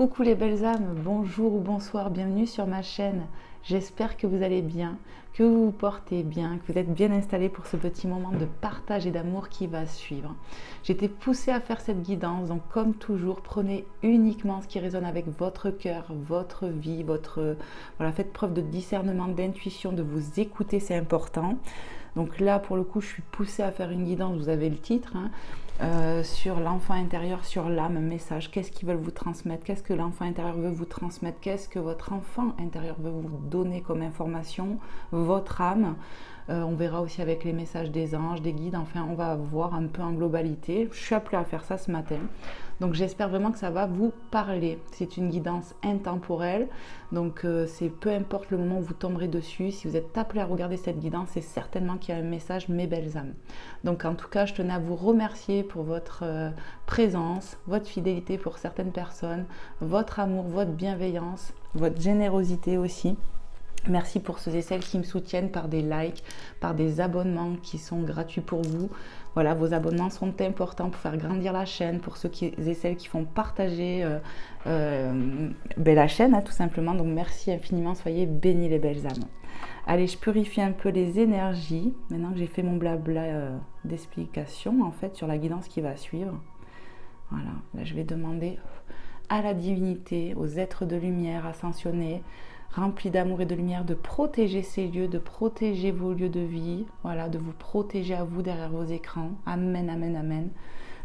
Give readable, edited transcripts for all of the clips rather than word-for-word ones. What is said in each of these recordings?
Coucou les belles âmes, bonjour ou bonsoir, bienvenue sur ma chaîne. J'espère que vous allez bien, que vous vous portez bien, que vous êtes bien installés pour ce petit moment de partage et d'amour qui va suivre. J'ai été poussée à faire cette guidance, donc comme toujours, prenez uniquement ce qui résonne avec votre cœur, votre vie, voilà, faites preuve de discernement, d'intuition, de vous écouter, c'est important. Donc là, pour le coup, je suis poussée à faire une guidance, vous avez le titre, sur l'enfant intérieur, sur l'âme, un message. Qu'est-ce qu'ils veulent vous transmettre? Qu'est-ce que l'enfant intérieur veut vous transmettre? Qu'est-ce que votre enfant intérieur veut vous donner comme information? Votre âme. On verra aussi avec les messages des anges, des guides. Enfin, on va voir un peu en globalité. Je suis appelée à faire ça ce matin. Donc, j'espère vraiment que ça va vous parler. C'est une guidance intemporelle. Donc, c'est peu importe le moment où vous tomberez dessus. Si vous êtes appelé à regarder cette guidance, c'est certainement qu'il y a un message, mes belles âmes. Donc, en tout cas, je tenais à vous remercier pour votre présence, votre fidélité pour certaines personnes, votre amour, votre bienveillance, votre générosité aussi. Merci pour ceux et celles qui me soutiennent par des likes, par des abonnements qui sont gratuits pour vous. Voilà, vos abonnements sont importants pour faire grandir la chaîne, pour ceux et celles qui font partager la chaîne, tout simplement. Donc merci infiniment, soyez bénis les belles âmes. Allez, je purifie un peu les énergies, maintenant que j'ai fait mon blabla d'explication en fait sur la guidance qui va suivre. Voilà, là je vais demander à la divinité, aux êtres de lumière ascensionnés, remplis d'amour et de lumière, de protéger ces lieux, de protéger vos lieux de vie, voilà, de vous protéger à vous derrière vos écrans. Amen, amen, amen.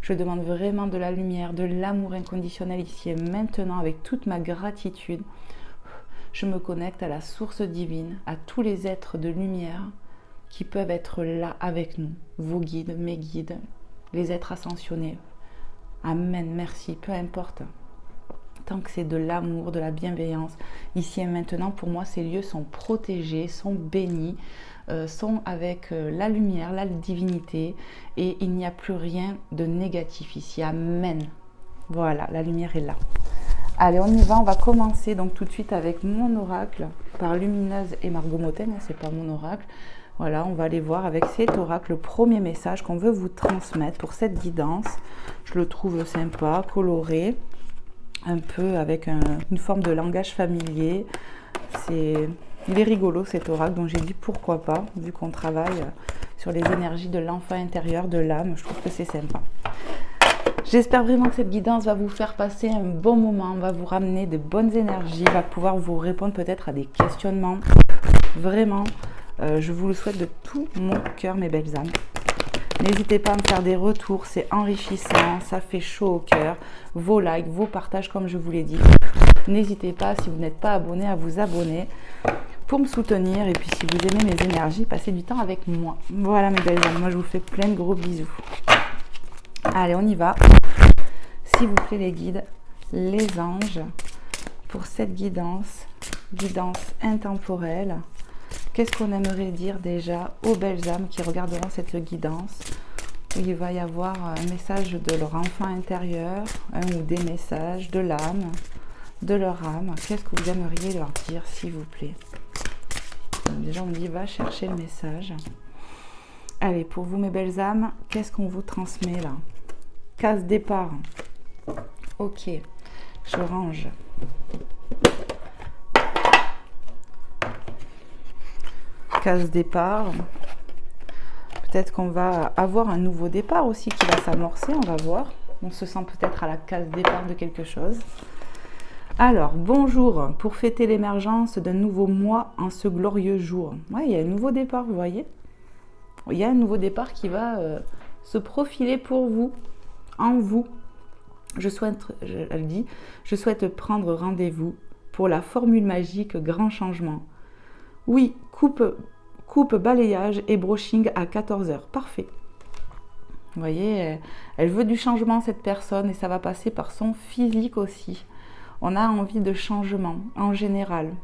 Je demande vraiment de la lumière, de l'amour inconditionnel ici et maintenant avec toute ma gratitude. Je me connecte à la source divine, à tous les êtres de lumière qui peuvent être là avec nous, vos guides, mes guides, les êtres ascensionnés. Amen, merci, peu importe. Tant que c'est de l'amour, de la bienveillance, ici et maintenant, pour moi, ces lieux sont protégés, sont bénis, sont avec la lumière, la divinité, et il n'y a plus rien de négatif ici. Amen. Voilà, la lumière est là. Allez, on y va, on va commencer donc tout de suite avec mon oracle par Lumineuse et Margot Moten, c'est pas mon oracle. Voilà, on va aller voir avec cet oracle le premier message qu'on veut vous transmettre pour cette guidance. Je le trouve sympa, coloré, un peu avec une forme de langage familier. Il est rigolo cet oracle, donc j'ai dit pourquoi pas, vu qu'on travaille sur les énergies de l'enfant intérieur, de l'âme, je trouve que c'est sympa. J'espère vraiment que cette guidance va vous faire passer un bon moment, va vous ramener de bonnes énergies, va pouvoir vous répondre peut-être à des questionnements. Vraiment, je vous le souhaite de tout mon cœur, mes belles âmes. N'hésitez pas à me faire des retours, c'est enrichissant, ça fait chaud au cœur. Vos likes, vos partages, comme je vous l'ai dit. N'hésitez pas, si vous n'êtes pas abonné, à vous abonner pour me soutenir. Et puis, si vous aimez mes énergies, passez du temps avec moi. Voilà, mes belles âmes, moi, je vous fais plein de gros bisous. Allez, on y va. S'il vous plaît, les guides, les anges, pour cette guidance intemporelle. Qu'est-ce qu'on aimerait dire déjà aux belles âmes qui regarderont cette guidance? Il va y avoir un message de leur enfant intérieur, un ou des messages de l'âme, de leur âme. Qu'est-ce que vous aimeriez leur dire, s'il vous plaît? Donc déjà, on dit, va chercher le message. Allez, pour vous, mes belles âmes, qu'est-ce qu'on vous transmet là? Case départ. Ok, je range. Case départ. Peut-être qu'on va avoir un nouveau départ aussi qui va s'amorcer, on va voir. On se sent peut-être à la case départ de quelque chose. Alors, bonjour, pour fêter l'émergence d'un nouveau mois en ce glorieux jour. Ouais, il y a un nouveau départ, vous voyez? Il y a un nouveau départ qui va se profiler pour vous, en vous. Je souhaite prendre rendez-vous pour la formule magique grand changement. Oui, coupe, balayage et brushing à 14h. Parfait. Vous voyez, elle veut du changement, cette personne, et ça va passer par son physique aussi. On a envie de changement en général,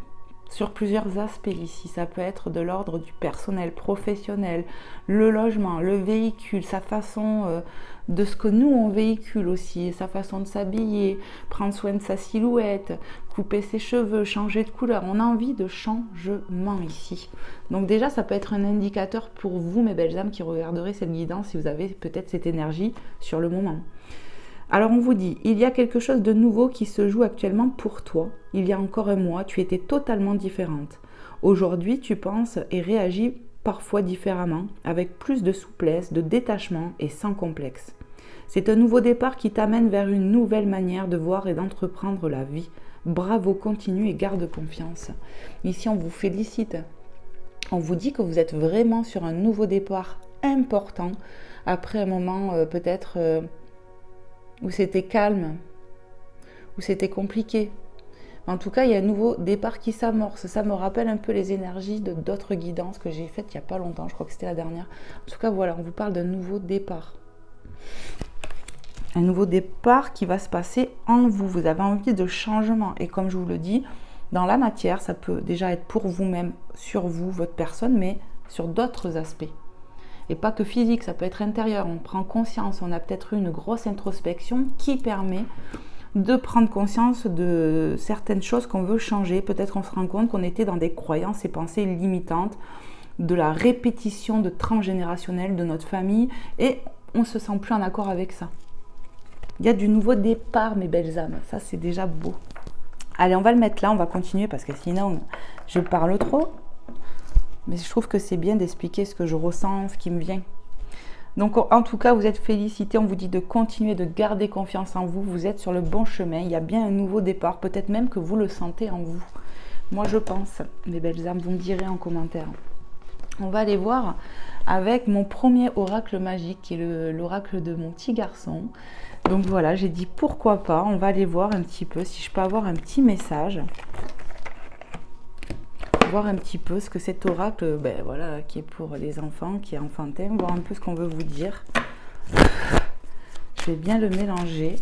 sur plusieurs aspects ici. Ça peut être de l'ordre du personnel, professionnel, le logement, le véhicule, sa façon de ce que nous on véhicule aussi, sa façon de s'habiller, prendre soin de sa silhouette, couper ses cheveux, changer de couleur. On a envie de changement ici. Donc déjà, ça peut être un indicateur pour vous, mes belles âmes, qui regarderez cette guidance si vous avez peut-être cette énergie sur le moment. Alors on vous dit, il y a quelque chose de nouveau qui se joue actuellement pour toi. Il y a encore un mois, tu étais totalement différente. Aujourd'hui, tu penses et réagis parfois différemment, avec plus de souplesse, de détachement et sans complexe. C'est un nouveau départ qui t'amène vers une nouvelle manière de voir et d'entreprendre la vie. Bravo, continue et garde confiance. Ici, on vous félicite. On vous dit que vous êtes vraiment sur un nouveau départ important après un moment peut-être où c'était calme, où c'était compliqué. En tout cas, il y a un nouveau départ qui s'amorce. Ça me rappelle un peu les énergies de d'autres guidances que j'ai faites il n'y a pas longtemps. Je crois que c'était la dernière. En tout cas, voilà, on vous parle d'un nouveau départ. Un nouveau départ qui va se passer en vous. Vous avez envie de changement. Et comme je vous le dis, dans la matière, ça peut déjà être pour vous-même, sur vous, votre personne, mais sur d'autres aspects. Et pas que physique, ça peut être intérieur. On prend conscience, on a peut-être eu une grosse introspection qui permet de prendre conscience de certaines choses qu'on veut changer. Peut-être on se rend compte qu'on était dans des croyances et pensées limitantes, de la répétition de transgénérationnelle de notre famille et on ne se sent plus en accord avec ça. Il y a du nouveau départ, mes belles âmes. Ça, c'est déjà beau. Allez, on va le mettre là, on va continuer parce que sinon, je parle trop. Mais je trouve que c'est bien d'expliquer ce que je ressens, ce qui me vient. Donc, en tout cas, vous êtes félicités. On vous dit de continuer, de garder confiance en vous. Vous êtes sur le bon chemin. Il y a bien un nouveau départ. Peut-être même que vous le sentez en vous. Moi, je pense. Mes belles âmes, vous me direz en commentaire. On va aller voir avec mon premier oracle magique, qui est l'oracle de mon petit garçon. Donc voilà, j'ai dit pourquoi pas. On va aller voir un petit peu si je peux avoir un petit message. Voir un petit peu ce que cet oracle, voilà, qui est pour les enfants, qui est enfantin, voir un peu ce qu'on veut vous dire. Je vais bien le mélanger.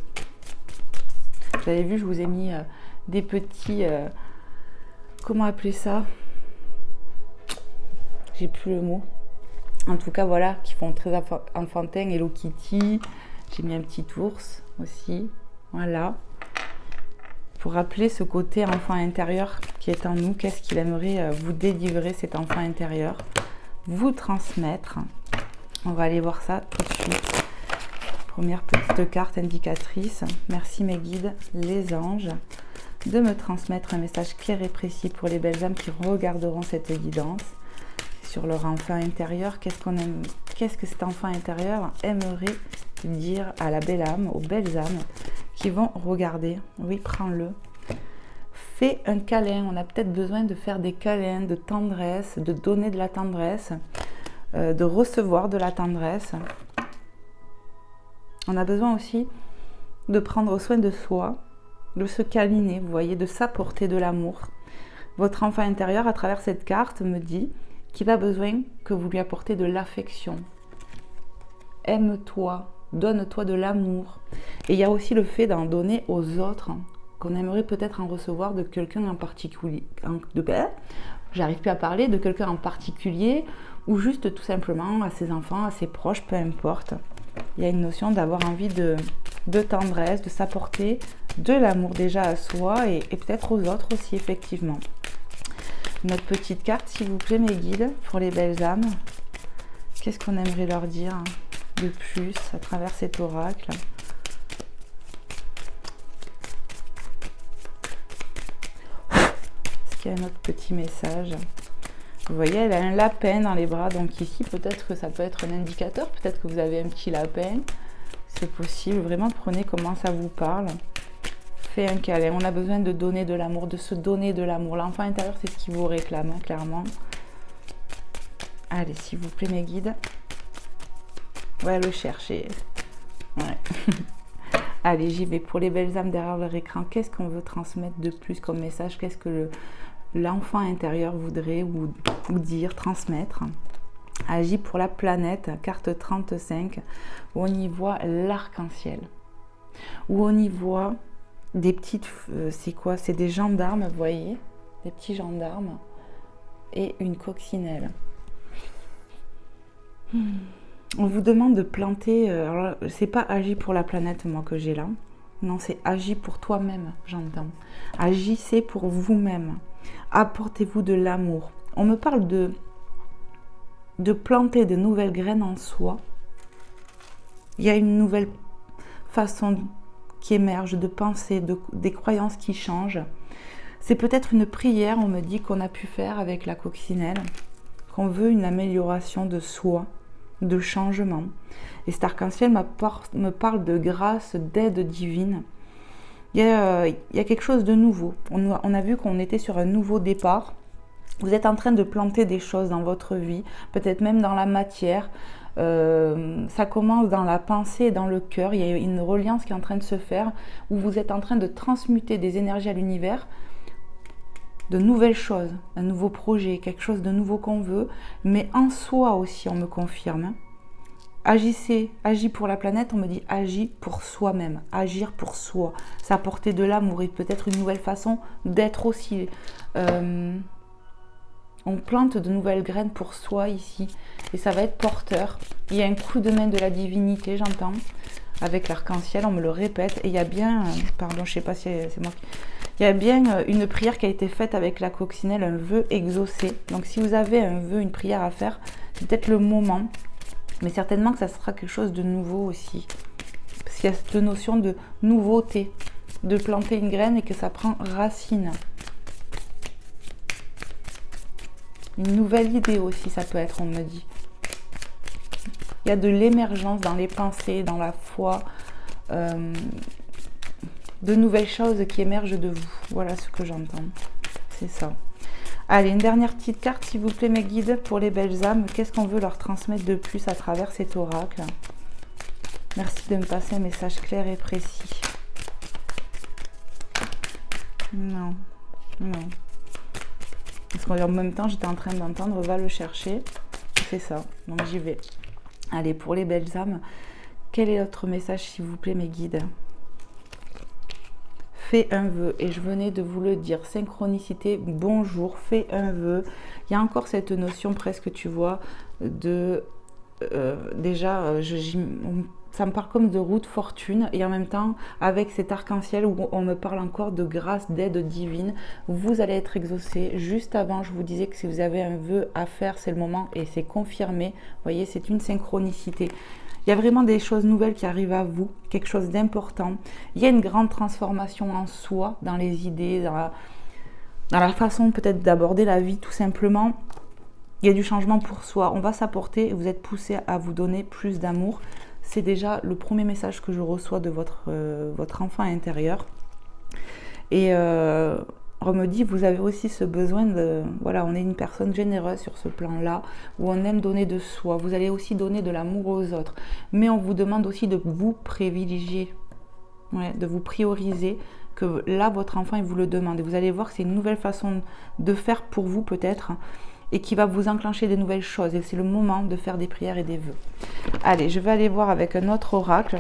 Vous avez vu, je vous ai mis des petits, comment appeler ça? J'ai plus le mot. En tout cas, voilà, qui font très enfantin. Hello Kitty. J'ai mis un petit ours aussi. Voilà. Pour rappeler ce côté enfant intérieur qui est en nous, qu'est-ce qu'il aimerait vous délivrer, cet enfant intérieur, vous transmettre. On va aller voir ça tout de suite. Première petite carte indicatrice. Merci mes guides, les anges, de me transmettre un message clair et précis pour les belles âmes qui regarderont cette guidance sur leur enfant intérieur. Qu'est-ce que cet enfant intérieur aimerait dire à la belle âme, aux belles âmes qui vont regarder. Oui, prends-le. Fais un câlin. On a peut-être besoin de faire des câlins, de tendresse, de donner de la tendresse, de recevoir de la tendresse. On a besoin aussi de prendre soin de soi, de se câliner, vous voyez, de s'apporter de l'amour. Votre enfant intérieur, à travers cette carte, me dit qu'il a besoin que vous lui apportez de l'affection. Aime-toi, donne-toi de l'amour. Et il y a aussi le fait d'en donner aux autres, qu'on aimerait peut-être en recevoir de quelqu'un en particulier. J'arrive plus à parler, de quelqu'un en particulier, ou juste tout simplement à ses enfants, à ses proches, peu importe. Il y a une notion d'avoir envie de tendresse, de s'apporter de l'amour déjà à soi et peut-être aux autres aussi, effectivement. Notre petite carte, s'il vous plaît, mes guides, pour les belles âmes. Qu'est-ce qu'on aimerait leur dire de plus à travers cet oracle? Est-ce qu'il y a un autre petit message? Vous voyez, elle a un lapin dans les bras, donc ici peut-être que ça peut être un indicateur, peut-être que vous avez un petit lapin, c'est possible. Vraiment, prenez comment ça vous parle. Fais un câlin. On a besoin de donner de l'amour, de se donner de l'amour. L'enfant intérieur, c'est ce qui vous réclame, hein, clairement. Allez, s'il vous plaît, mes guides. Ouais, le chercher. Ouais. Allez, j'y vais. Pour les belles âmes derrière leur écran, qu'est-ce qu'on veut transmettre de plus comme message? Qu'est-ce que l'enfant intérieur voudrait ou dire, transmettre? Agis pour la planète, carte 35, où on y voit l'arc-en-ciel. Où on y voit des petites... c'est quoi? C'est des gendarmes, vous voyez? Des petits gendarmes. Et une coccinelle. On vous demande de planter... alors, c'est pas agis pour la planète, moi, que j'ai là. Non, c'est agis pour toi-même, j'entends. Agissez pour vous-même. Apportez-vous de l'amour. On me parle de planter de nouvelles graines en soi. Il y a une nouvelle façon qui émergent, de pensées, des croyances qui changent. C'est peut-être une prière, on me dit, qu'on a pu faire avec la coccinelle, qu'on veut une amélioration de soi, de changement. Et cet arc-en-ciel me parle de grâce, d'aide divine. Il y a quelque chose de nouveau. On a vu qu'on était sur un nouveau départ. Vous êtes en train de planter des choses dans votre vie, peut-être même dans la matière. Ça commence dans la pensée et dans le cœur. Il y a une reliance qui est en train de se faire, où vous êtes en train de transmuter des énergies à l'univers, de nouvelles choses, un nouveau projet, quelque chose de nouveau qu'on veut, mais en soi aussi, on me confirme. Agissez, agis pour la planète, on me dit agis pour soi-même, agir pour soi, ça apporter de l'amour et peut-être une nouvelle façon d'être aussi. On plante de nouvelles graines pour soi ici et ça va être porteur. Il y a un coup de main de la divinité, j'entends, avec l'arc-en-ciel, on me le répète. Et il y a bien, pardon, je sais pas si c'est moi qui... Il y a bien une prière qui a été faite avec la coccinelle, un vœu exaucé. Donc si vous avez un vœu, une prière à faire, c'est peut-être le moment. Mais certainement que ça sera quelque chose de nouveau aussi. Parce qu'il y a cette notion de nouveauté, de planter une graine et que ça prend racine. Une nouvelle idée aussi, ça peut être, on me dit. Il y a de l'émergence dans les pensées, dans la foi, de nouvelles choses qui émergent de vous. Voilà ce que j'entends. C'est ça. Allez, une dernière petite carte, s'il vous plaît, mes guides, pour les belles âmes. Qu'est-ce qu'on veut leur transmettre de plus à travers cet oracle? Merci de me passer un message clair et précis. Non, non. Parce qu'en même temps, j'étais en train d'entendre, va le chercher. C'est ça, donc j'y vais. Allez, pour les belles âmes, quel est votre message, s'il vous plaît, mes guides? Fais un vœu, et je venais de vous le dire, synchronicité, bonjour, fais un vœu. Il y a encore cette notion presque, tu vois, de... ça me parle comme de route fortune, et en même temps, avec cet arc-en-ciel où on me parle encore de grâce, d'aide divine, vous allez être exaucé. Juste avant, je vous disais que si vous avez un vœu à faire, c'est le moment, et c'est confirmé. Vous voyez, c'est une synchronicité. Il y a vraiment des choses nouvelles qui arrivent à vous, quelque chose d'important. Il y a une grande transformation en soi, dans les idées, dans la façon peut-être d'aborder la vie tout simplement. Il y a du changement pour soi. On va s'apporter et vous êtes poussé à vous donner plus d'amour. C'est déjà le premier message que je reçois de votre enfant intérieur. Et on me dit, vous avez aussi ce besoin de... Voilà, on est une personne généreuse sur ce plan-là, où on aime donner de soi. Vous allez aussi donner de l'amour aux autres. Mais on vous demande aussi de vous privilégier, de vous prioriser, que là, votre enfant, il vous le demande. Et vous allez voir que c'est une nouvelle façon de faire pour vous, peut-être, et qui va vous enclencher des nouvelles choses. Et c'est le moment de faire des prières et des vœux. Allez, je vais aller voir avec un autre oracle.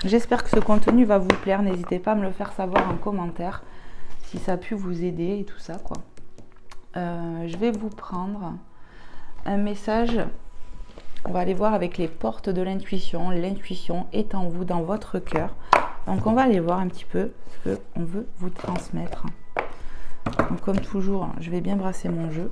J'espère que ce contenu va vous plaire. N'hésitez pas à me le faire savoir en commentaire, si ça a pu vous aider et tout ça, quoi. Je vais vous prendre un message. On va aller voir avec les portes de l'intuition. L'intuition est en vous, dans votre cœur. Donc, on va aller voir un petit peu ce qu'on veut vous transmettre. Donc, comme toujours, je vais bien brasser mon jeu.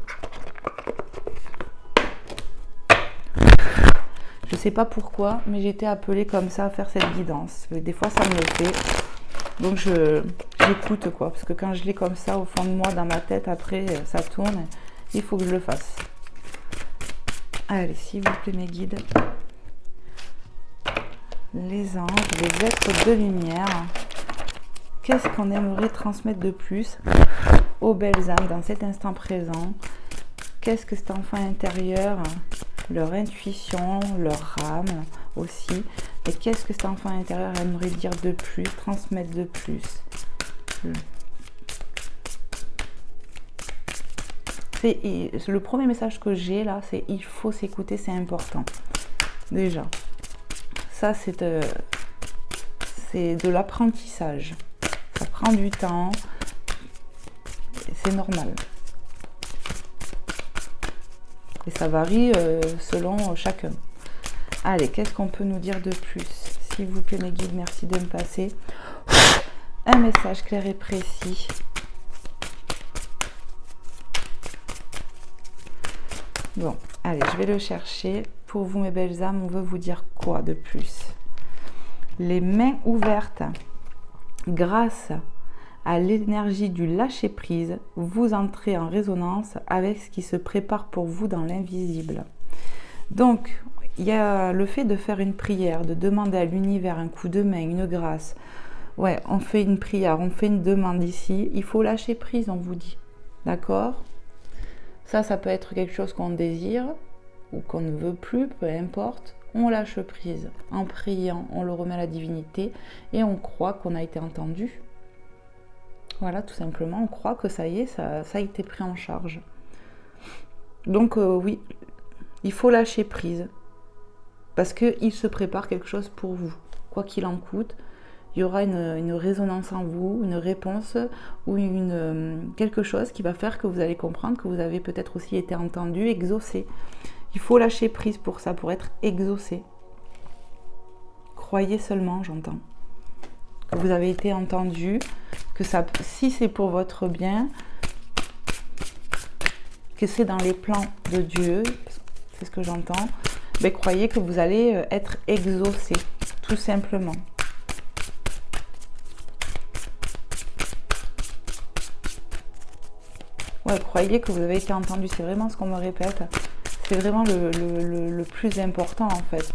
Je ne sais pas pourquoi, mais j'ai été appelée comme ça à faire cette guidance. Des fois, ça me le fait. Donc j'écoute quoi, parce que quand je l'ai comme ça au fond de moi, dans ma tête, après ça tourne, il faut que je le fasse. Allez, s'il vous plaît mes guides, les anges, les êtres de lumière, qu'est-ce qu'on aimerait transmettre de plus aux belles âmes dans cet instant présent? Qu'est-ce que cet enfant intérieur, leur intuition, leur âme aussi, et qu'est-ce que cet enfant intérieur aimerait dire de plus, transmettre de plus? Le premier message que j'ai là, c'est il faut s'écouter, c'est important. Déjà, ça c'est de l'apprentissage. Ça prend du temps, c'est normal. Et ça varie selon chacun. Allez, qu'est-ce qu'on peut nous dire de plus? S'il vous plaît, mes guides, merci de me passer un message clair et précis. Bon, allez, je vais le chercher. Pour vous, mes belles âmes, on veut vous dire quoi de plus? Les mains ouvertes, grâce à l'énergie du lâcher-prise, vous entrez en résonance avec ce qui se prépare pour vous dans l'invisible. Donc, il y a le fait de faire une prière, de demander à l'univers un coup de main, une grâce. Ouais, on fait une prière, on fait une demande ici. Il faut lâcher prise, on vous dit. D'accord ? Ça peut être quelque chose qu'on désire ou qu'on ne veut plus, peu importe. On lâche prise. En priant, on le remet à la divinité et on croit qu'on a été entendu. Voilà, tout simplement, on croit que ça y est, ça a été pris en charge. Donc oui, il faut lâcher prise. Parce qu'il se prépare quelque chose pour vous. Quoi qu'il en coûte, il y aura une résonance en vous, une réponse ou quelque chose qui va faire que vous allez comprendre que vous avez peut-être aussi été entendu, exaucé. Il faut lâcher prise pour ça, pour être exaucé. Croyez seulement, j'entends, que vous avez été entendu, que ça, si c'est pour votre bien, que c'est dans les plans de Dieu, c'est ce que j'entends, mais croyez que vous allez être exaucé, tout simplement. Ouais, croyez que vous avez été entendu, c'est vraiment ce qu'on me répète. C'est vraiment le plus important en fait.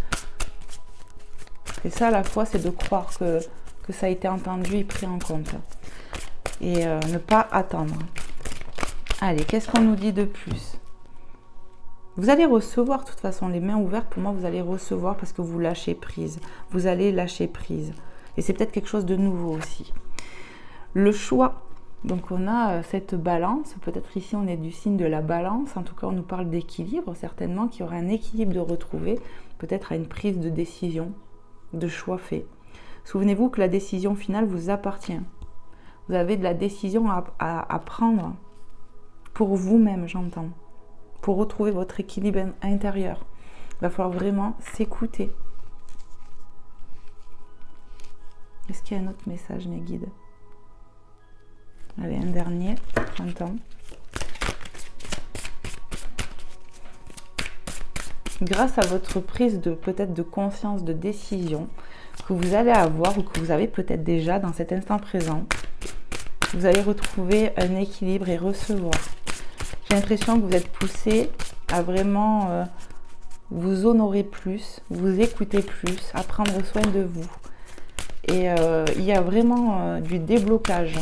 Et ça à la fois, c'est de croire que ça a été entendu et pris en compte. Et ne pas attendre. Allez, qu'est-ce qu'on nous dit de plus ? Vous allez recevoir, de toute façon, les mains ouvertes, pour moi, vous allez recevoir parce que vous lâchez prise. Vous allez lâcher prise. Et c'est peut-être quelque chose de nouveau aussi. Le choix. Donc on a cette balance, peut-être ici on est du signe de la balance, en tout cas on nous parle d'équilibre, certainement qu'il y aura un équilibre de retrouver, peut-être à une prise de décision, de choix fait. Souvenez-vous que la décision finale vous appartient. Vous avez de la décision à prendre pour vous-même, j'entends, pour retrouver votre équilibre intérieur. Il va falloir vraiment s'écouter. Est-ce qu'il y a un autre message, mes guides ? Allez, un dernier, j'entends. Grâce à votre prise peut-être de conscience, de décision que vous allez avoir ou que vous avez peut-être déjà dans cet instant présent, vous allez retrouver un équilibre et recevoir. J'ai l'impression que vous êtes poussé à vraiment vous honorer plus, vous écouter plus, à prendre soin de vous. Et il y a vraiment du déblocage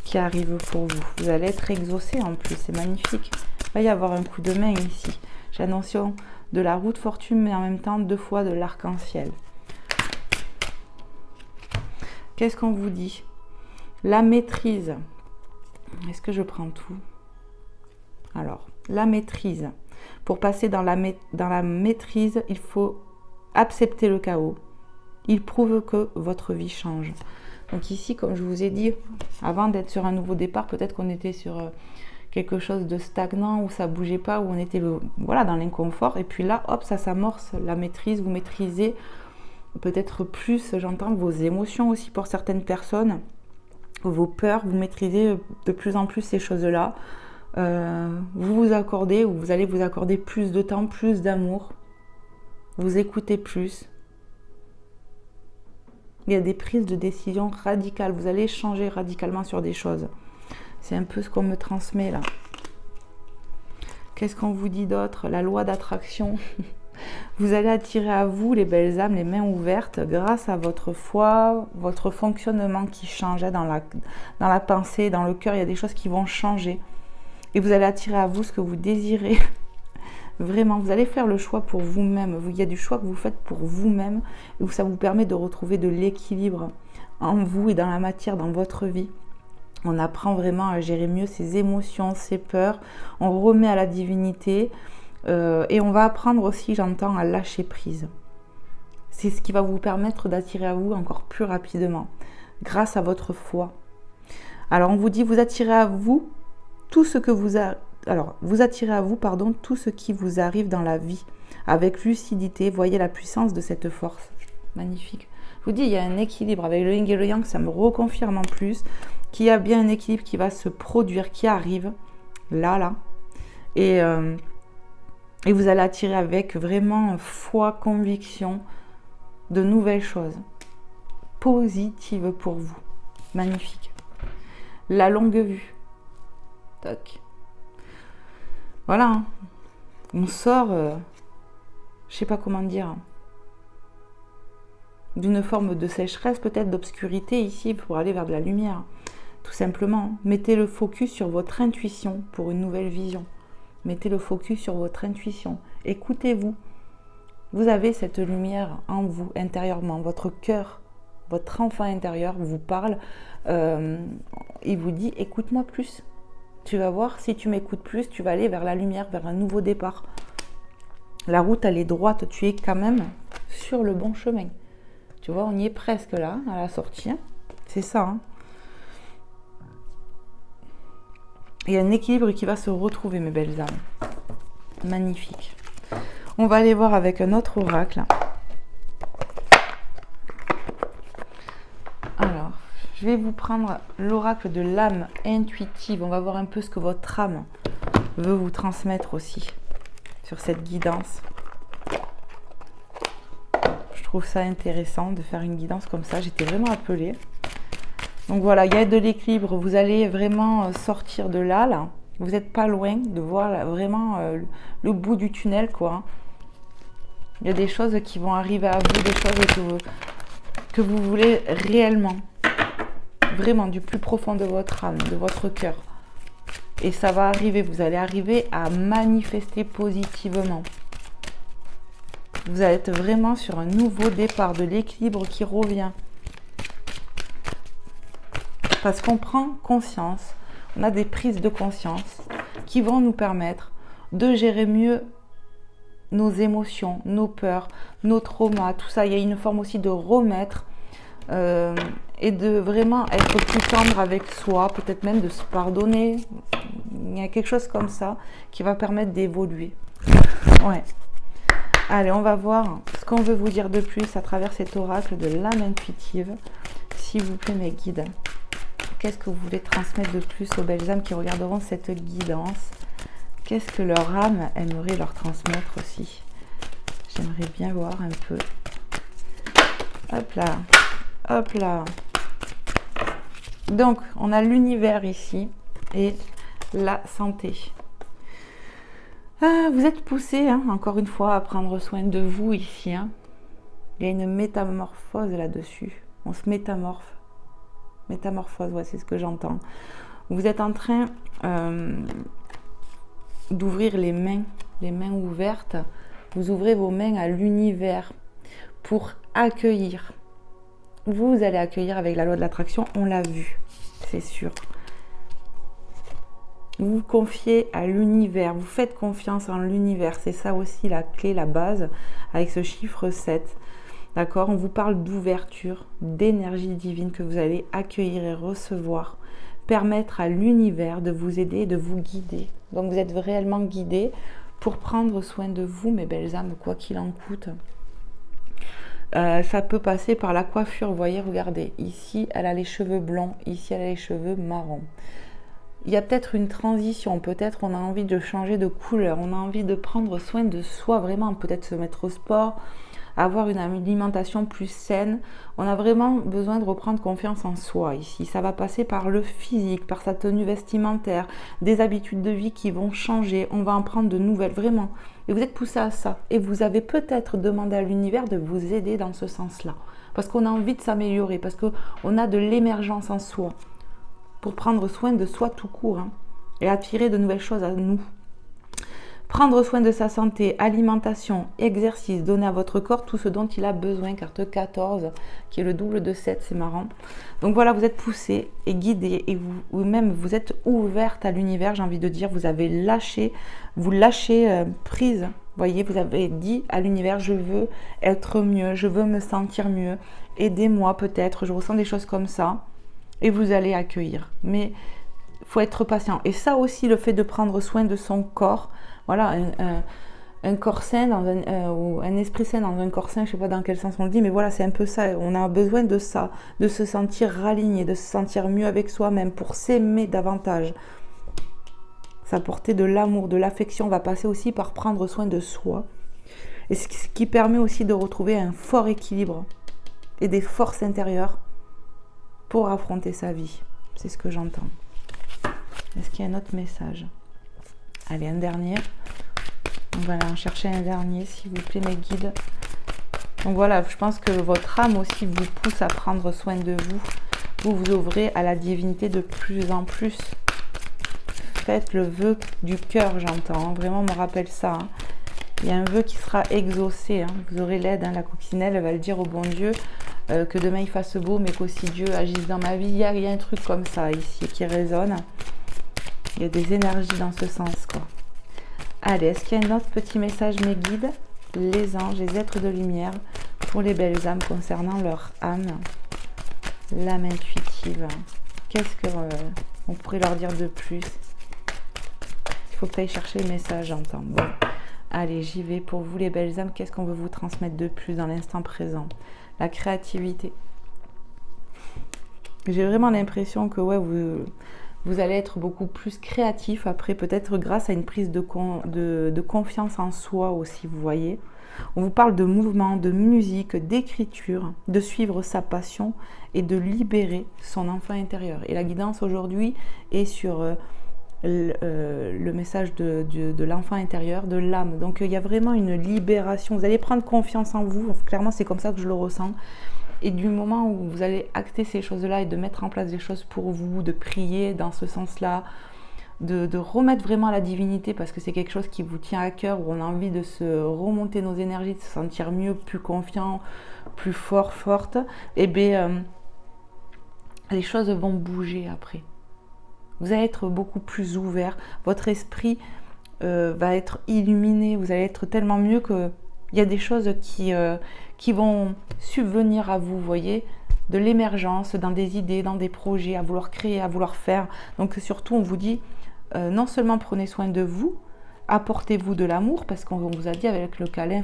qui arrive pour vous. Vous allez être exaucé en plus, c'est magnifique. Il va y avoir un coup de main ici. J'ai la notion de la roue de fortune, mais en même temps 2 fois de l'arc-en-ciel. Qu'est-ce qu'on vous dit ? La maîtrise. Est-ce que je prends tout ? Alors, la maîtrise. Pour passer dans la maîtrise, il faut accepter le chaos. Il prouve que votre vie change. Donc ici, comme je vous ai dit, avant d'être sur un nouveau départ, peut-être qu'on était sur quelque chose de stagnant, où ça ne bougeait pas, où on était dans l'inconfort. Et puis là, hop, ça s'amorce, la maîtrise. Vous maîtrisez peut-être plus, j'entends, vos émotions aussi pour certaines personnes, vos peurs. Vous maîtrisez de plus en plus ces choses-là. Vous vous accordez, ou vous allez vous accorder plus de temps, plus d'amour. Vous écoutez plus. Il y a des prises de décision radicales. Vous allez changer radicalement sur des choses. C'est un peu ce qu'on me transmet là. Qu'est-ce qu'on vous dit d'autre ? La loi d'attraction. Vous allez attirer à vous les belles âmes, les mains ouvertes, grâce à votre foi, votre fonctionnement qui change dans la pensée, dans le cœur. Il y a des choses qui vont changer. Et vous allez attirer à vous ce que vous désirez. Vraiment, vous allez faire le choix pour vous-même. Il y a du choix que vous faites pour vous-même et où ça vous permet de retrouver de l'équilibre en vous et dans la matière, dans votre vie. On apprend vraiment à gérer mieux ses émotions, ses peurs. On remet à la divinité et on va apprendre aussi, j'entends, à lâcher prise. C'est ce qui va vous permettre d'attirer à vous encore plus rapidement grâce à votre foi. Alors on vous dit, vous attirez à vous tout ce que vous attirez à vous, tout ce qui vous arrive dans la vie, avec lucidité. Voyez la puissance de cette force. Magnifique. Je vous dis, il y a un équilibre avec le yin et le yang, ça me reconfirme en plus qu'il y a bien un équilibre qui va se produire, qui arrive, là. Et vous allez attirer avec vraiment foi, conviction, de nouvelles choses. positive pour vous. Magnifique. La longue vue. Toc. Voilà. Hein. On sort, je sais pas comment dire, d'une forme de sécheresse, peut-être d'obscurité ici, pour aller vers de la lumière. Tout simplement. Mettez le focus sur votre intuition pour une nouvelle vision. Mettez le focus sur votre intuition. Écoutez-vous. Vous avez cette lumière en vous, intérieurement. Votre cœur, votre enfant intérieur vous parle. Il vous dit, écoute-moi plus. Tu vas voir, si tu m'écoutes plus, tu vas aller vers la lumière, vers un nouveau départ. La route, elle est droite. Tu es quand même sur le bon chemin. Tu vois, on y est presque là, à la sortie. Hein. C'est ça. Hein. Il y a un équilibre qui va se retrouver, mes belles âmes. Magnifique. On va aller voir avec un autre oracle. Alors, je vais vous prendre l'oracle de l'âme intuitive. On va voir un peu ce que votre âme veut vous transmettre aussi sur cette guidance. Je trouve ça intéressant de faire une guidance comme ça. J'étais vraiment appelée. Donc voilà, il y a de l'équilibre. Vous allez vraiment sortir de là. Vous n'êtes pas loin de voir là, vraiment le bout du tunnel, quoi. Il y a des choses qui vont arriver à vous, des choses que vous voulez réellement. Vraiment, du plus profond de votre âme, de votre cœur. Et ça va arriver, vous allez arriver à manifester positivement. Vous êtes vraiment sur un nouveau départ, de l'équilibre qui revient. Parce qu'on prend conscience, on a des prises de conscience qui vont nous permettre de gérer mieux nos émotions, nos peurs, nos traumas, tout ça. Il y a une forme aussi de remettre et de vraiment être plus tendre avec soi, peut-être même de se pardonner. Il y a quelque chose comme ça qui va permettre d'évoluer. Ouais. Allez, on va voir ce qu'on veut vous dire de plus à travers cet oracle de l'âme intuitive. S'il vous plaît, mes guides. Qu'est-ce que vous voulez transmettre de plus aux belles âmes qui regarderont cette guidance? Qu'est-ce que leur âme aimerait leur transmettre aussi? J'aimerais bien voir un peu. Hop là, hop là. Donc, on a l'univers ici et la santé. Vous êtes poussé, hein, encore une fois, à prendre soin de vous ici. Hein. Il y a une métamorphose là-dessus. On se métamorphe. Métamorphose, ouais, c'est ce que j'entends. Vous êtes en train d'ouvrir les mains ouvertes. Vous ouvrez vos mains à l'univers pour accueillir. Vous allez accueillir avec la loi de l'attraction, on l'a vu, c'est sûr. Vous vous confiez à l'univers, vous faites confiance en l'univers. C'est ça aussi la clé, la base, avec ce chiffre 7. D'accord? On vous parle d'ouverture, d'énergie divine que vous allez accueillir et recevoir. Permettre à l'univers de vous aider et de vous guider. Donc vous êtes réellement guidés pour prendre soin de vous, mes belles âmes, quoi qu'il en coûte. Ça peut passer par la coiffure. Vous voyez, regardez. Ici, elle a les cheveux blonds. Ici, elle a les cheveux marrons. Il y a peut-être une transition. Peut-être on a envie de changer de couleur. On a envie de prendre soin de soi, vraiment. Peut-être se mettre au sport, avoir une alimentation plus saine. On a vraiment besoin de reprendre confiance en soi ici. Ça va passer par le physique, par sa tenue vestimentaire, des habitudes de vie qui vont changer. On va en prendre de nouvelles, vraiment. Et vous êtes poussé à ça. Et vous avez peut-être demandé à l'univers de vous aider dans ce sens-là. Parce qu'on a envie de s'améliorer, parce qu'on a de l'émergence en soi. Pour prendre soin de soi tout court. Hein, et attirer de nouvelles choses à nous. Prendre soin de sa santé, alimentation, exercice, donner à votre corps tout ce dont il a besoin. Carte 14, qui est le double de 7, c'est marrant. Donc voilà, vous êtes poussé et guidé et vous-même, vous êtes ouverte à l'univers, j'ai envie de dire. Vous avez lâché, vous lâchez prise. Vous voyez, vous avez dit à l'univers, je veux être mieux, je veux me sentir mieux. Aidez-moi peut-être, je ressens des choses comme ça. Et vous allez accueillir. Mais il faut être patient. Et ça aussi, le fait de prendre soin de son corps, voilà, un corps sain ou un esprit sain dans un corps sain, je ne sais pas dans quel sens on le dit, mais voilà, c'est un peu ça. On a besoin de ça, de se sentir raligné, de se sentir mieux avec soi-même pour s'aimer davantage. S'apporter de l'amour, de l'affection va passer aussi par prendre soin de soi. Et ce qui permet aussi de retrouver un fort équilibre et des forces intérieures pour affronter sa vie. C'est ce que j'entends. Est-ce qu'il y a un autre message? Allez, un dernier. On va aller en chercher un dernier, s'il vous plaît, mes guides. Donc voilà, je pense que votre âme aussi vous pousse à prendre soin de vous. Vous vous ouvrez à la divinité de plus en plus. Faites le vœu du cœur, j'entends. Vraiment, on me rappelle ça. Il y a un vœu qui sera exaucé. Vous aurez l'aide. La coccinelle, elle va le dire au bon Dieu que demain il fasse beau, mais qu'aussi Dieu agisse dans ma vie. Il y a un truc comme ça ici qui résonne. Il y a des énergies dans ce sens, quoi. Allez, est-ce qu'il y a un autre petit message, mes guides? Les anges, les êtres de lumière, pour les belles âmes concernant leur âme, l'âme intuitive. Qu'est-ce qu'on pourrait leur dire de plus? Il faut que tu ailles chercher le message, j'entends. Bon, allez, j'y vais. Pour vous, les belles âmes, qu'est-ce qu'on veut vous transmettre de plus dans l'instant présent? La créativité. J'ai vraiment l'impression que ouais, vous allez être beaucoup plus créatif après, peut-être grâce à une prise de confiance en soi aussi, vous voyez. On vous parle de mouvement, de musique, d'écriture, de suivre sa passion et de libérer son enfant intérieur. Et la guidance aujourd'hui est sur le message de l'enfant intérieur, de l'âme. Donc il y a vraiment une libération. Vous allez prendre confiance en vous. Clairement, c'est comme ça que je le ressens. Et du moment où vous allez acter ces choses-là et de mettre en place des choses pour vous, de prier dans ce sens-là, de remettre vraiment à la divinité parce que c'est quelque chose qui vous tient à cœur, où on a envie de se remonter nos énergies, de se sentir mieux, plus confiant, plus fort, forte, et bien les choses vont bouger après. Vous allez être beaucoup plus ouvert, votre esprit va être illuminé, vous allez être tellement mieux que il y a des choses qui vont subvenir à vous, vous voyez, de l'émergence, dans des idées, dans des projets, à vouloir créer, à vouloir faire. Donc surtout, on vous dit, non seulement prenez soin de vous, apportez-vous de l'amour, parce qu'on vous a dit avec le câlin,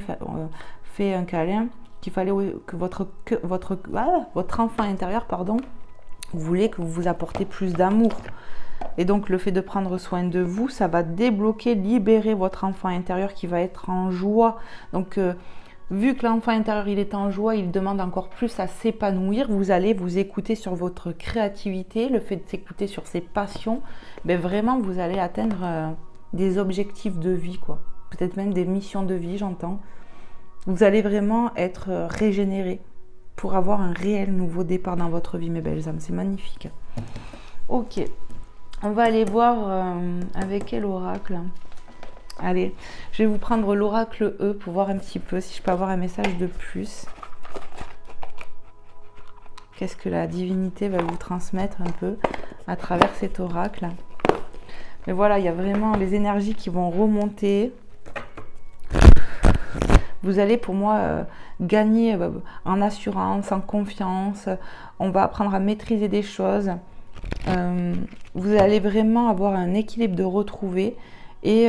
fait un câlin, qu'il fallait que votre enfant intérieur, voulait que vous vous apportez plus d'amour. Et donc le fait de prendre soin de vous, ça va débloquer, libérer votre enfant intérieur qui va être en joie. Donc vu que l'enfant intérieur il est en joie, il demande encore plus à s'épanouir, vous allez vous écouter sur votre créativité, le fait de s'écouter sur ses passions, ben vraiment vous allez atteindre des objectifs de vie, quoi. Peut-être même des missions de vie, j'entends. Vous allez vraiment être régénéré pour avoir un réel nouveau départ dans votre vie, mes belles âmes. C'est magnifique. Ok. On va aller voir avec quel oracle. Allez, je vais vous prendre l'oracle E pour voir un petit peu si je peux avoir un message de plus. Qu'est-ce que la divinité va vous transmettre un peu à travers cet oracle. Mais voilà, il y a vraiment les énergies qui vont remonter. Vous allez, pour moi, gagner en assurance, en confiance. On va apprendre à maîtriser des choses. Vous allez vraiment avoir un équilibre de retrouver et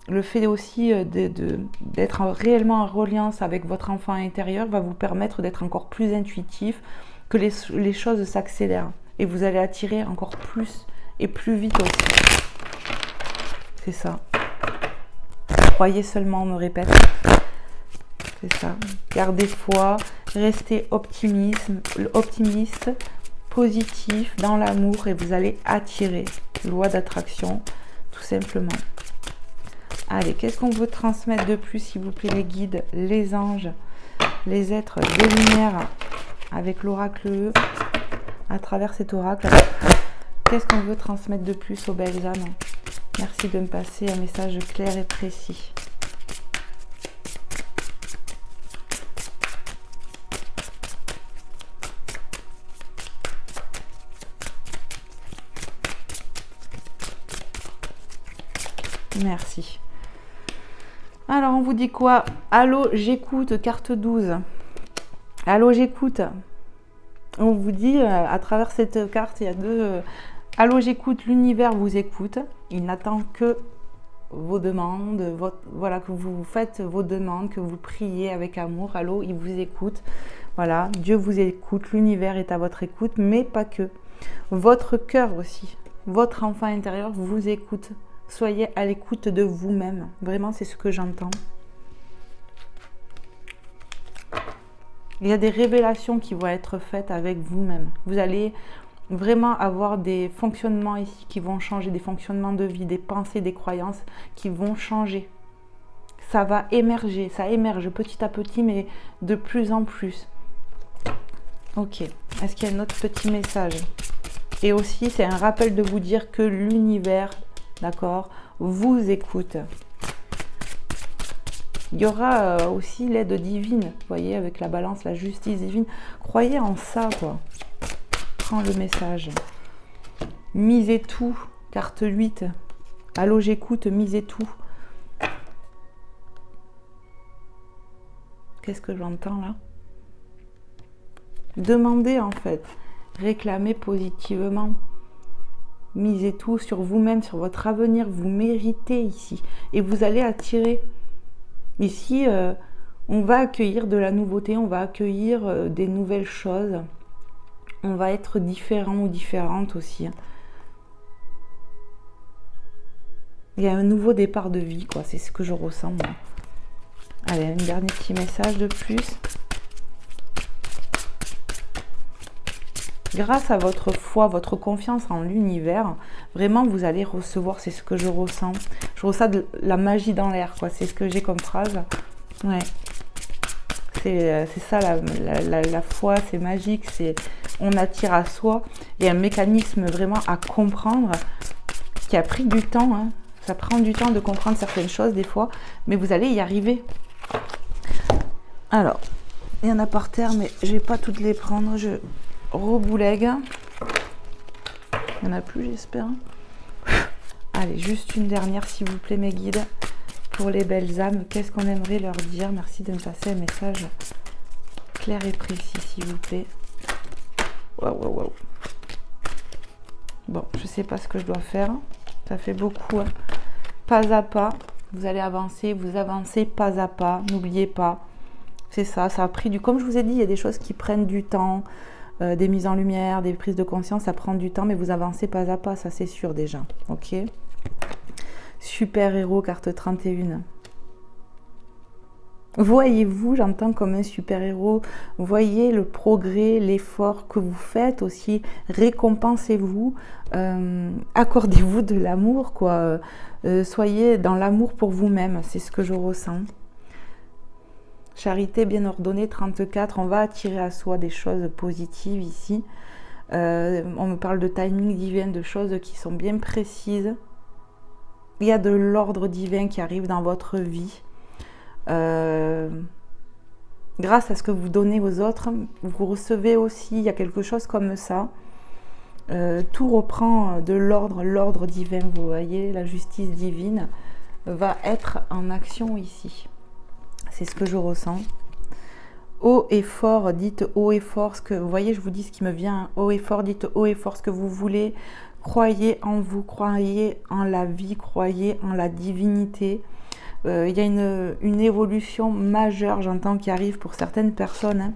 le fait aussi d'être réellement en reliance avec votre enfant intérieur va vous permettre d'être encore plus intuitif, que les choses s'accélèrent et vous allez attirer encore plus et plus vite aussi. C'est ça. Croyez seulement, on me répète. C'est ça. Gardez foi, restez optimiste, positif dans l'amour et vous allez attirer. Loi d'attraction, tout simplement. Allez, qu'est-ce qu'on veut transmettre de plus, s'il vous plaît, les guides, les anges, les êtres de lumière, avec l'oracle E, à travers cet oracle. Qu'est-ce qu'on veut transmettre de plus aux belles âmes? Merci de me passer un message clair et précis. Merci. Alors, on vous dit quoi? Allô, j'écoute, carte 12. Allô, j'écoute. On vous dit, à travers cette carte, il y a deux... Allô, j'écoute, l'univers vous écoute. Il n'attend que vos demandes, voilà, que vous faites vos demandes, que vous priez avec amour. Allô, il vous écoute. Voilà, Dieu vous écoute, l'univers est à votre écoute, mais pas que. Votre cœur aussi, votre enfant intérieur vous écoute. Soyez à l'écoute de vous-même. Vraiment, c'est ce que j'entends. Il y a des révélations qui vont être faites avec vous-même. Vous allez vraiment avoir des fonctionnements ici qui vont changer, des fonctionnements de vie, des pensées, des croyances qui vont changer. Ça va émerger, ça émerge petit à petit, mais de plus en plus. Ok, est-ce qu'il y a un autre petit message? Et aussi, c'est un rappel de vous dire que l'univers, d'accord, vous écoute. Il y aura aussi l'aide divine, vous voyez, avec la balance, la justice divine. Croyez en ça, quoi. Prends le message. Misez tout, carte 8. Allô, j'écoute, misez tout. Qu'est-ce que j'entends là? Demandez en fait. Réclamez positivement. Misez tout sur vous-même, sur votre avenir. Vous méritez ici. Et vous allez attirer. Ici, on va accueillir de la nouveauté, on va accueillir des nouvelles choses. On va être différent ou différente aussi. Il y a un nouveau départ de vie, quoi. C'est ce que je ressens, moi. Allez, un dernier petit message de plus. Grâce à votre foi, votre confiance en l'univers, vraiment vous allez recevoir, c'est ce que je ressens. Je ressens de la magie dans l'air, quoi. C'est ce que j'ai comme phrase. Ouais. C'est ça la foi, c'est magique, on attire à soi. Il y a un mécanisme vraiment à comprendre qui a pris du temps. Hein. Ça prend du temps de comprendre certaines choses des fois, mais vous allez y arriver. Alors, il y en a par terre, mais je ne vais pas toutes les prendre. Je reboulegue. Il n'y en a plus, j'espère. Allez, juste une dernière, s'il vous plaît, mes guides. Pour les belles âmes, qu'est-ce qu'on aimerait leur dire? Merci de me passer un message clair et précis, s'il vous plaît. Waouh. Bon, je ne sais pas ce que je dois faire. Ça fait beaucoup. Hein. Pas à pas, vous allez avancer. Vous avancez pas à pas. N'oubliez pas. C'est ça, ça a pris du... Comme je vous ai dit, il y a des choses qui prennent du temps. Des mises en lumière, des prises de conscience, ça prend du temps, mais vous avancez pas à pas, ça c'est sûr déjà. Ok. Super héros, carte 31. Voyez-vous, j'entends comme un super héros, voyez le progrès, l'effort que vous faites aussi, récompensez-vous, accordez-vous de l'amour, quoi. Soyez dans l'amour pour vous-même, c'est ce que je ressens. Charité bien ordonnée, 34, on va attirer à soi des choses positives ici. On me parle de timing divin, de choses qui sont bien précises. Il y a de l'ordre divin qui arrive dans votre vie. Grâce à ce que vous donnez aux autres, vous recevez aussi, il y a quelque chose comme ça. Tout reprend de l'ordre divin, vous voyez, la justice divine va être en action ici. C'est ce que je ressens. Haut et fort, dites haut et fort ce que... Vous voyez, je vous dis ce qui me vient. Haut et fort, dites haut et fort ce que vous voulez. Croyez en vous, croyez en la vie, croyez en la divinité. Il y a une évolution majeure, j'entends, qui arrive pour certaines personnes. Hein.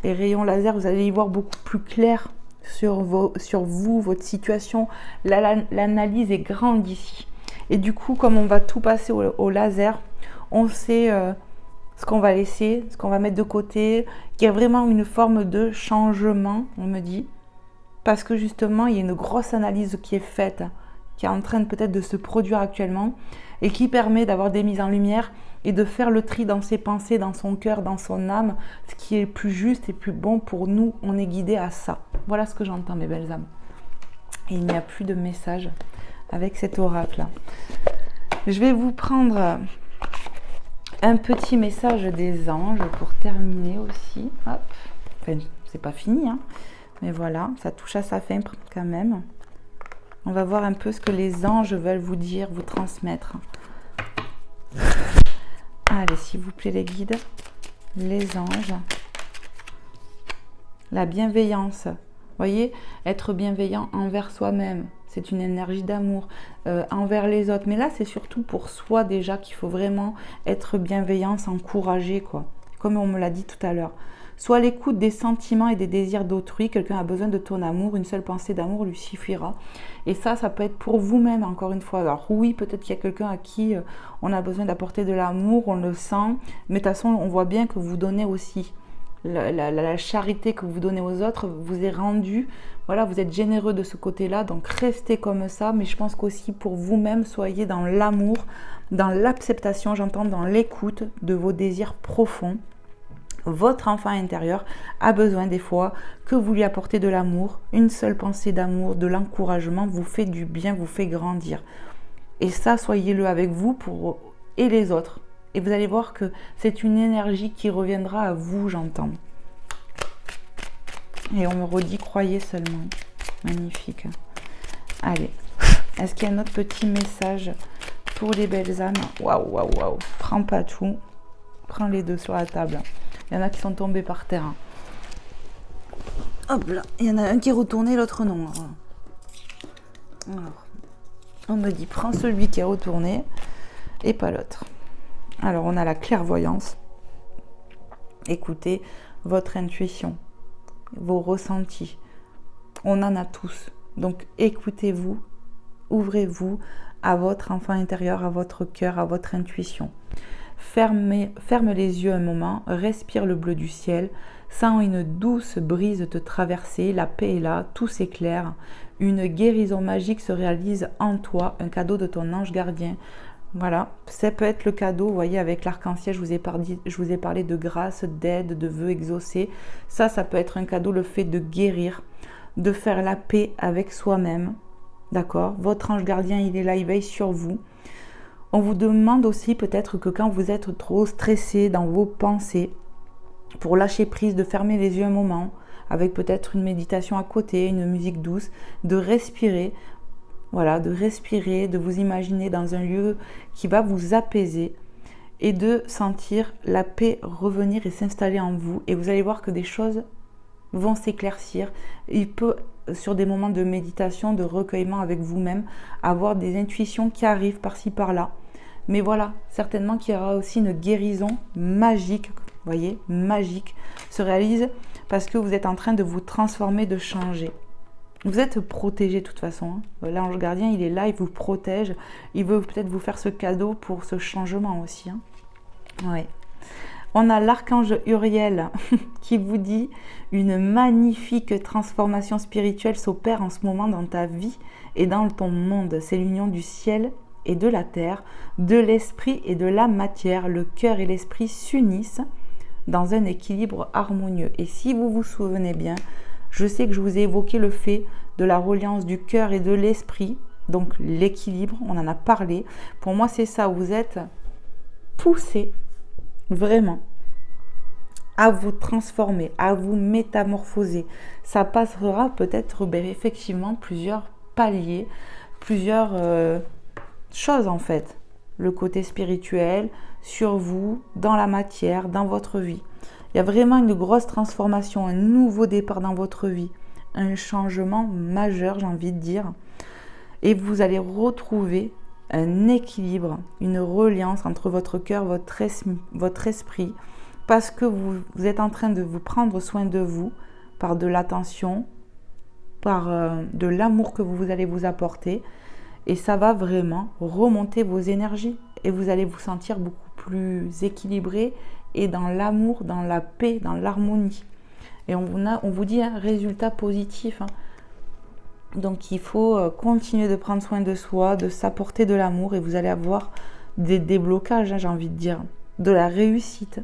Les rayons laser, vous allez y voir beaucoup plus clair sur vous, votre situation. L'analyse est grande ici. Et du coup, comme on va tout passer au laser, on sait... ce qu'on va laisser, ce qu'on va mettre de côté. Il y a vraiment une forme de changement, on me dit. Parce que justement, il y a une grosse analyse qui est faite, qui est en train peut-être de se produire actuellement et qui permet d'avoir des mises en lumière et de faire le tri dans ses pensées, dans son cœur, dans son âme. Ce qui est plus juste et plus bon pour nous, on est guidé à ça. Voilà ce que j'entends, mes belles âmes. Et il n'y a plus de message avec cet oracle-là. Je vais vous prendre... un petit message des anges pour terminer aussi. Hop. Enfin, c'est pas fini, hein. Mais voilà, ça touche à sa fin quand même. On va voir un peu ce que les anges veulent vous dire, vous transmettre. Allez, s'il vous plaît, les guides, les anges. La bienveillance. Vous voyez, être bienveillant envers soi-même. C'est une énergie d'amour envers les autres. Mais là, c'est surtout pour soi déjà qu'il faut vraiment être bienveillant, s'encourager, quoi. Comme on me l'a dit tout à l'heure. Sois à l'écoute des sentiments et des désirs d'autrui. Quelqu'un a besoin de ton amour. Une seule pensée d'amour lui suffira. Et ça peut être pour vous-même, encore une fois. Alors oui, peut-être qu'il y a quelqu'un à qui on a besoin d'apporter de l'amour. On le sent. Mais de toute façon, on voit bien que vous donnez aussi. la charité que vous donnez aux autres vous est rendue. Voilà, vous êtes généreux de ce côté-là, donc restez comme ça. Mais je pense qu'aussi pour vous-même, soyez dans l'amour, dans l'acceptation, j'entends dans l'écoute de vos désirs profonds. Votre enfant intérieur a besoin des fois que vous lui apportez de l'amour. Une seule pensée d'amour, de l'encouragement vous fait du bien, vous fait grandir. Et ça, soyez-le avec vous et les autres. Et vous allez voir que c'est une énergie qui reviendra à vous, j'entends. Et on me redit, croyez seulement. Magnifique. Allez. Est-ce qu'il y a un autre petit message pour les belles âmes? Waouh, waouh, waouh. Prends pas tout. Prends les deux sur la table. Il y en a qui sont tombés par terre. Hop là. Il y en a un qui est retourné, l'autre non. Alors, on me dit, prends celui qui est retourné et pas l'autre. Alors, on a la clairvoyance. Écoutez votre intuition, vos ressentis. On en a tous. Donc, écoutez-vous, ouvrez-vous à votre enfant intérieur, à votre cœur, à votre intuition. Ferme les yeux un moment, respire le bleu du ciel, sens une douce brise te traverser, la paix est là, tout s'éclaire, une guérison magique se réalise en toi, un cadeau de ton ange gardien. Voilà, ça peut être le cadeau, vous voyez, avec l'arc-en-ciel, je vous ai parlé de grâce, d'aide, de vœux exaucés. Ça peut être un cadeau, le fait de guérir, de faire la paix avec soi-même. D'accord? Votre ange gardien, il est là, il veille sur vous. On vous demande aussi peut-être que quand vous êtes trop stressé dans vos pensées, pour lâcher prise, de fermer les yeux un moment, avec peut-être une méditation à côté, une musique douce, de respirer. Voilà, de respirer, de vous imaginer dans un lieu qui va vous apaiser et de sentir la paix revenir et s'installer en vous. Et vous allez voir que des choses vont s'éclaircir. Il peut, sur des moments de méditation, de recueillement avec vous-même, avoir des intuitions qui arrivent par-ci, par-là. Mais voilà, certainement qu'il y aura aussi une guérison magique, vous voyez, magique, se réalise parce que vous êtes en train de vous transformer, de changer. Vous êtes protégé de toute façon. L'ange gardien, il est là, il vous protège. Il veut peut-être vous faire ce cadeau pour ce changement aussi. Ouais. On a l'archange Uriel qui vous dit une magnifique transformation spirituelle s'opère en ce moment dans ta vie et dans ton monde. C'est l'union du ciel et de la terre, de l'esprit et de la matière. Le cœur et l'esprit s'unissent dans un équilibre harmonieux. Et si vous vous souvenez bien, je sais que je vous ai évoqué le fait de la reliance du cœur et de l'esprit, donc l'équilibre, on en a parlé. Pour moi, c'est ça, vous êtes poussé vraiment à vous transformer, à vous métamorphoser. Ça passera peut-être effectivement plusieurs paliers, plusieurs choses en fait. Le côté spirituel, sur vous, dans la matière, dans votre vie. Il y a vraiment une grosse transformation, un nouveau départ dans votre vie, un changement majeur, j'ai envie de dire. Et vous allez retrouver un équilibre, une reliance entre votre cœur, votre esprit, parce que vous êtes en train de vous prendre soin de vous par de l'attention, par de l'amour que vous allez vous apporter. Et ça va vraiment remonter vos énergies et vous allez vous sentir beaucoup plus équilibré et dans l'amour, dans la paix, dans l'harmonie. Et on vous dit un résultat positif. Donc il faut continuer de prendre soin de soi, de s'apporter de l'amour et vous allez avoir des déblocages, j'ai envie de dire, de la réussite.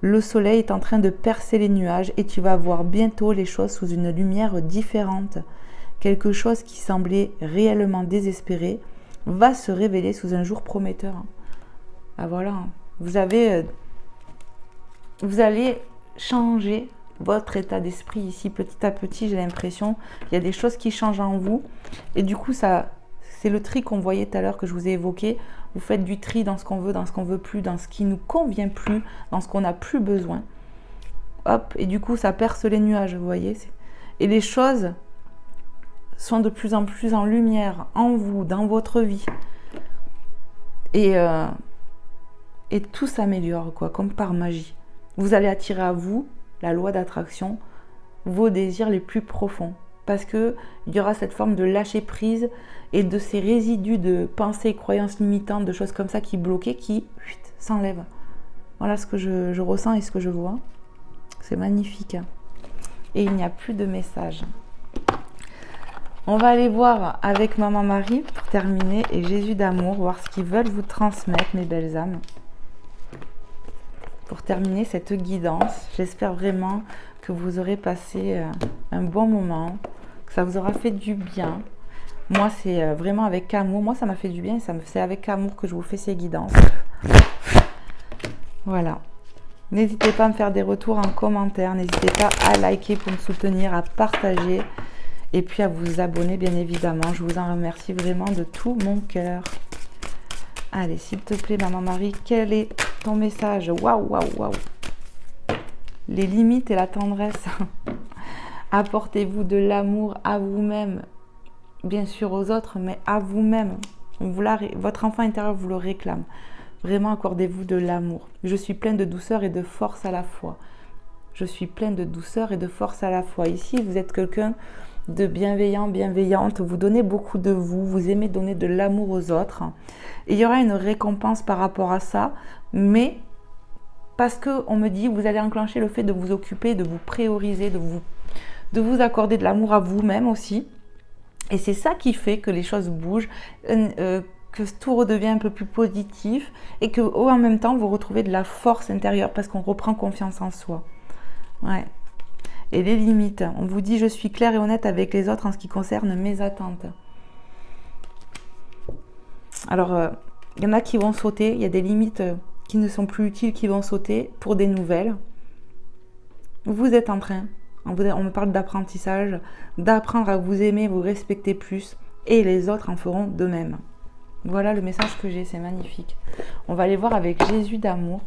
Le soleil est en train de percer les nuages et tu vas voir bientôt les choses sous une lumière différente. Quelque chose qui semblait réellement désespéré va se révéler sous un jour prometteur. Ah voilà, vous allez changer votre état d'esprit ici petit à petit. J'ai l'impression qu'il y a des choses qui changent en vous et du coup ça, c'est le tri qu'on voyait tout à l'heure que je vous ai évoqué. Vous faites du tri dans ce qu'on veut, dans ce qu'on veut plus, dans ce qui nous convient plus, dans ce qu'on n'a plus besoin. Hop, et du coup ça perce les nuages, vous voyez. Et les choses sont de plus en plus en lumière, en vous, dans votre vie. Et tout s'améliore, quoi, comme par magie. Vous allez attirer à vous, la loi d'attraction, vos désirs les plus profonds. Parce qu'il y aura cette forme de lâcher prise et de ces résidus de pensées, croyances limitantes, de choses comme ça qui bloquaient, qui s'enlèvent. Voilà ce que je ressens et ce que je vois. C'est magnifique. Hein. Et il n'y a plus de message. On va aller voir avec Maman Marie pour terminer et Jésus d'amour, voir ce qu'ils veulent vous transmettre, mes belles âmes. Pour terminer cette guidance, j'espère vraiment que vous aurez passé un bon moment, que ça vous aura fait du bien. Moi, c'est vraiment avec amour. Moi, ça m'a fait du bien et c'est avec amour que je vous fais ces guidances. Voilà. N'hésitez pas à me faire des retours en commentaire. N'hésitez pas à liker pour me soutenir, à partager et puis à vous abonner, bien évidemment. Je vous en remercie vraiment de tout mon cœur. Allez, s'il te plaît, Maman Marie, quel est ton message? Waouh, waouh, waouh. Les limites et la tendresse. Apportez-vous de l'amour à vous-même. Bien sûr aux autres, mais à vous-même. Votre enfant intérieur vous le réclame. Vraiment, accordez-vous de l'amour. Je suis pleine de douceur et de force à la fois. Je suis pleine de douceur et de force à la fois. Ici, vous êtes quelqu'un de bienveillant, bienveillante. Vous donnez beaucoup de vous. Vous aimez donner de l'amour aux autres. Et il y aura une récompense par rapport à ça. Mais parce qu'on me dit, vous allez enclencher le fait de vous occuper, de vous prioriser, de vous accorder de l'amour à vous-même aussi. Et c'est ça qui fait que les choses bougent, que tout redevient un peu plus positif et que en même temps vous retrouvez de la force intérieure parce qu'on reprend confiance en soi. Ouais. Et les limites, on vous dit je suis claire et honnête avec les autres en ce qui concerne mes attentes. Alors, il y en a qui vont sauter, il y a des limites qui ne sont plus utiles qui vont sauter pour des nouvelles. Vous êtes en train, on me parle d'apprentissage, d'apprendre à vous aimer, vous respecter plus et les autres en feront de même. Voilà le message que j'ai, c'est magnifique. On va aller voir avec Jésus d'amour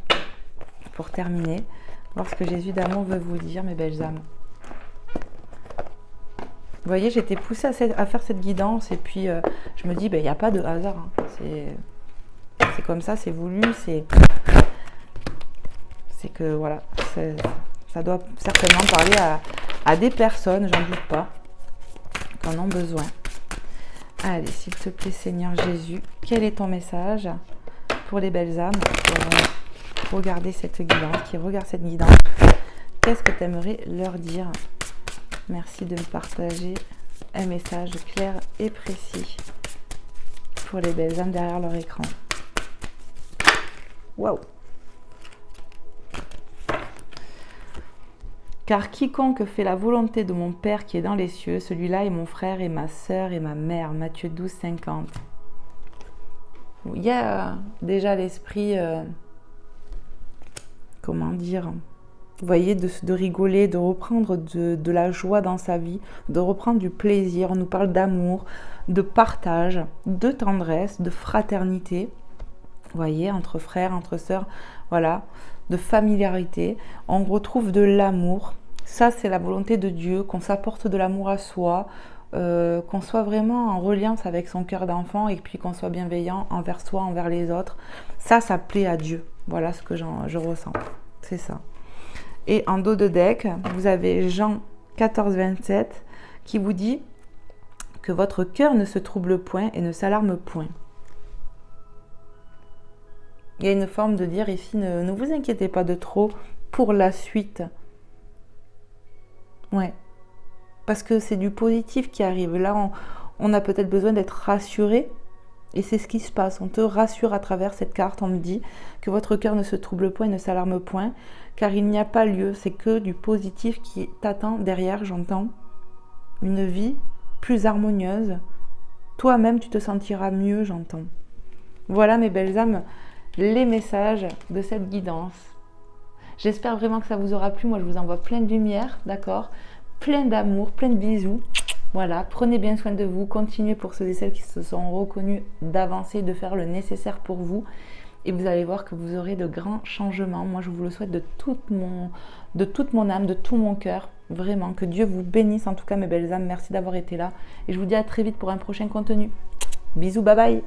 pour terminer, voir ce que Jésus d'amour veut vous dire, mes belles âmes. Vous voyez, j'étais poussée à faire cette guidance et puis je me dis, il n'y a pas de hasard. Hein. C'est comme ça, c'est voulu, c'est que voilà, ça doit certainement parler à des personnes, j'en doute pas, qui en ont besoin. Allez, s'il te plaît, Seigneur Jésus, quel est ton message pour les belles âmes qui regardent cette guidance, Qu'est-ce que tu aimerais leur dire? Merci de me partager un message clair et précis pour les belles âmes derrière leur écran. Waouh! Car quiconque fait la volonté de mon Père qui est dans les cieux, celui-là est mon frère et ma sœur et ma mère. Matthieu 12, 50. Il y a déjà l'esprit, comment dire, vous voyez, de rigoler, de reprendre de la joie dans sa vie, de reprendre du plaisir. On nous parle d'amour, de partage, de tendresse, de fraternité. Vous voyez, entre frères, entre sœurs, voilà, de familiarité. On retrouve de l'amour. Ça, c'est la volonté de Dieu, qu'on s'apporte de l'amour à soi, qu'on soit vraiment en reliance avec son cœur d'enfant et puis qu'on soit bienveillant envers soi, envers les autres. Ça plaît à Dieu. Voilà ce que je ressens. C'est ça. Et en dos de deck, vous avez Jean 14, 27 qui vous dit que votre cœur ne se trouble point et ne s'alarme point. Il y a une forme de dire ici, ne vous inquiétez pas de trop pour la suite. Ouais, parce que c'est du positif qui arrive. Là, on a peut-être besoin d'être rassuré et c'est ce qui se passe. On te rassure à travers cette carte. On me dit que votre cœur ne se trouble point et ne s'alarme point, car il n'y a pas lieu. C'est que du positif qui t'attend derrière, j'entends. Une vie plus harmonieuse. Toi-même, tu te sentiras mieux, j'entends. Voilà, mes belles âmes, les messages de cette guidance. J'espère vraiment que ça vous aura plu. Moi, je vous envoie plein de lumière, d'accord? Plein d'amour, plein de bisous. Voilà, prenez bien soin de vous. Continuez pour ceux et celles qui se sont reconnus d'avancer, de faire le nécessaire pour vous. Et vous allez voir que vous aurez de grands changements. Moi, je vous le souhaite de toute mon âme, de tout mon cœur. Vraiment, que Dieu vous bénisse. En tout cas, mes belles âmes, merci d'avoir été là. Et je vous dis à très vite pour un prochain contenu. Bisous, bye bye.